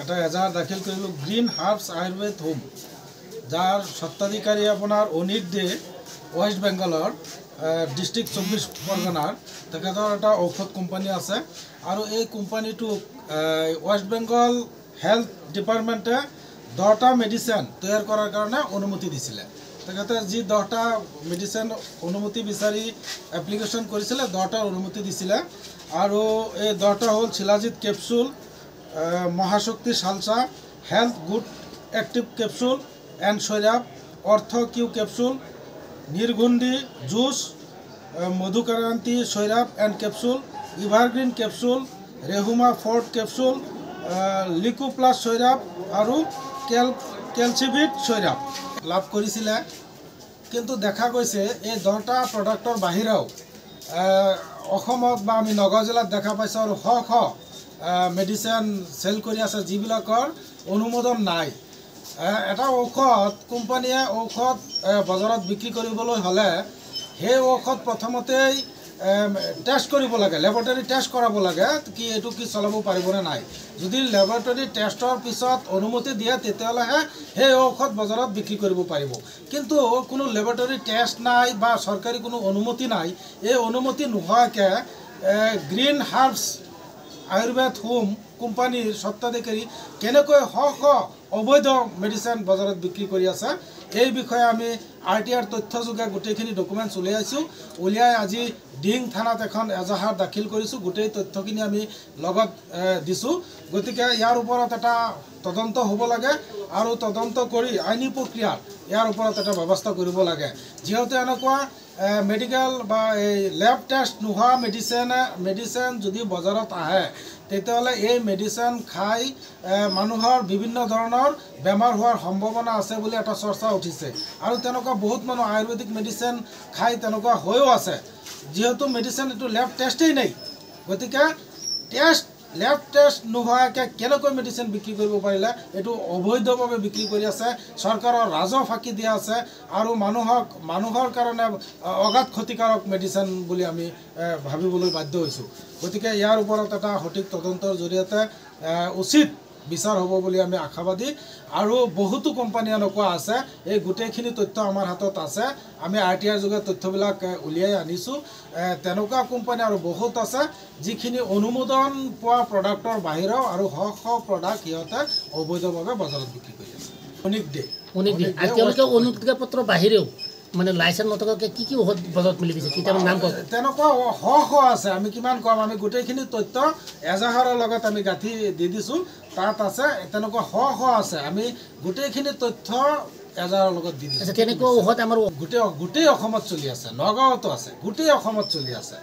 এটা এজাহাৰ দাখিল কৰিলোঁ গ্ৰীণ হাৰ্বছ আয়ুৰ্বেদ হোম, যাৰ স্বত্বাধিকাৰী আপোনাৰ অনিত দে, ৱেষ্ট বেংগলৰ ডিষ্ট্ৰিক্ট 24 পৰগনাৰ। তেখেতৰ এটা ঔষধ কোম্পানী আছে আৰু এই কোম্পানীটোক ৱেষ্ট বেংগল হেল্থ ডিপাৰ্টমেণ্টে 10টা মেডিচিন তৈয়াৰ কৰাৰ কাৰণে অনুমতি দিছিলে। তেখেতে যি 10টা মেডিচিন অনুমতি বিচাৰি এপ্লিকেশ্যন কৰিছিলে, 10টাৰ অনুমতি দিছিলে। আৰু এই 10টা হ'ল Shilajit capsule, Mahashakti Salsa, health good active capsule and syrup, ortho Q capsule, Nirgundi juice, Madhukaranti syrup and capsule, evergreen capsule, rheuma forte capsule, লিকু প্লাস সৈরাপ আৰু কেলচিভিট সৈৰাপ লাভ কৰিছিলে। কিন্তু দেখা গৈছে এই 10টা প্ৰডাক্টৰ বাহিৰেও অসমত বা আমি নগাঁও জিলাত দেখা পাইছোঁ আৰু শ শ মেডিচিন চেল কৰি আছে যিবিলাকৰ অনুমোদন নাই। এটা ঔষধ কোম্পানীয়ে ঔষধ বজাৰত বিক্ৰী কৰিবলৈ হ'লে সেই ঔষধ প্ৰথমতেই টেষ্ট কৰিব লাগে, লেবৰেটৰী টেষ্ট কৰাব লাগে কি এইটো কি চলাব পাৰিবনে নাই। যদি লেবৰেটৰী টেষ্টৰ পিছত অনুমতি দিয়ে তেতিয়াহ'লেহে সেই ঔষধ বজাৰত বিক্ৰী কৰিব পাৰিব। কিন্তু কোনো লেবৰেটৰী টেষ্ট নাই বা চৰকাৰী কোনো অনুমতি নাই। এই অনুমতি নোহোৱাকৈ গ্ৰীণ হাৰ্বছ আয়ুৰ্বেদ হোম কোম্পানীৰ স্বত্বাধিকাৰী কেনেকৈ শ শ অবৈধ মেডিচিন বজাৰত বিক্ৰী কৰি আছে, এই বিষয়ে আমি RTR তথ্যযোগে গোটেইখিনি ডকুমেণ্টছ উলিয়াই আজি ডিং থানাত এখন এজাহাৰ দাখিল কৰিছোঁ। গোটেই তথ্যখিনি আমি লগত দিছোঁ। গতিকে ইয়াৰ ওপৰত এটা তদন্ত হ'ব লাগে আৰু তদন্ত কৰি আইনী প্ৰক্ৰিয়াত ইয়াৰ ওপৰত এটা ব্যৱস্থা কৰিব লাগে। যিহেতু এনেকুৱা মেডিকেল বা এই লেব টেষ্ট নোহোৱা মেডিচিন যদি বজাৰত আহে তেতিয়াহ'লে এই মেডিচিন খাই মানুহৰ বিভিন্ন ধৰণৰ বেমাৰ হোৱাৰ সম্ভাৱনা আছে বুলি এটা চৰ্চা উঠিছে। আৰু তেনেকুৱা বহুত মানুহ আয়ুৰ্বেদিক মেডিচিন খাই তেনেকুৱা হৈও আছে, যিহেতু মেডিচিন এইটো লেব টেষ্টেই নাই। গতিকে লেব টেষ্ট নোহোৱাকৈ কেনেকৈ মেডিচিন বিক্ৰী কৰিব পাৰিলে? এইটো অবৈধভাৱে বিক্ৰী কৰি আছে, চৰকাৰৰ ৰাজহ ফাঁকি দিয়া আছে আৰু মানুহৰ কাৰণে অগাধ ক্ষতিকাৰক মেডিচিন বুলি আমি ভাবিবলৈ বাধ্য হৈছোঁ। গতিকে ইয়াৰ ওপৰত এটা সঠিক তদন্তৰ জৰিয়তে উচিত বিচাৰ হ'ব বুলি আমি আশাবাদী। আৰু বহুতো কোম্পানী এনেকুৱা আছে, এই গোটেইখিনি তথ্য আমাৰ হাতত আছে, আমি RTR যোগে তথ্যবিলাক উলিয়াই আনিছোঁ। তেনেকুৱা কোম্পানী আৰু বহুত আছে যিখিনি অনুমোদন পোৱা প্ৰডাক্টৰ বাহিৰেও আৰু শ শ প্ৰডাক্ট সিহঁতে অবৈধভাৱে বজাৰত বিক্ৰী কৰি আছে। অনিক দে তেওঁলোকে অনুজ্ঞা পত্ৰ বাহিৰেও মানে লাইচেন্স নথকাকৈ কি কি ঔষধ বজাৰত মিলি দিছে কেইটামান নাম কওক। তেনেকুৱা শ শ আছে, আমি কিমান কম, আমি গোটেইখিনি তথ্য এজাহাৰৰ লগত আমি গাঁঠি দি দিছোঁ। তাত আছে তেনেকুৱা শ শ আছে, আমি গোটেইখিনি তথ্য এজাহাৰৰ লগত দি দিছোঁ। তেনেকুৱা ঔষধ আমাৰ গোটেই অসমত চলি আছে, নগাঁৱতো আছে, গোটেই অসমত চলি আছে।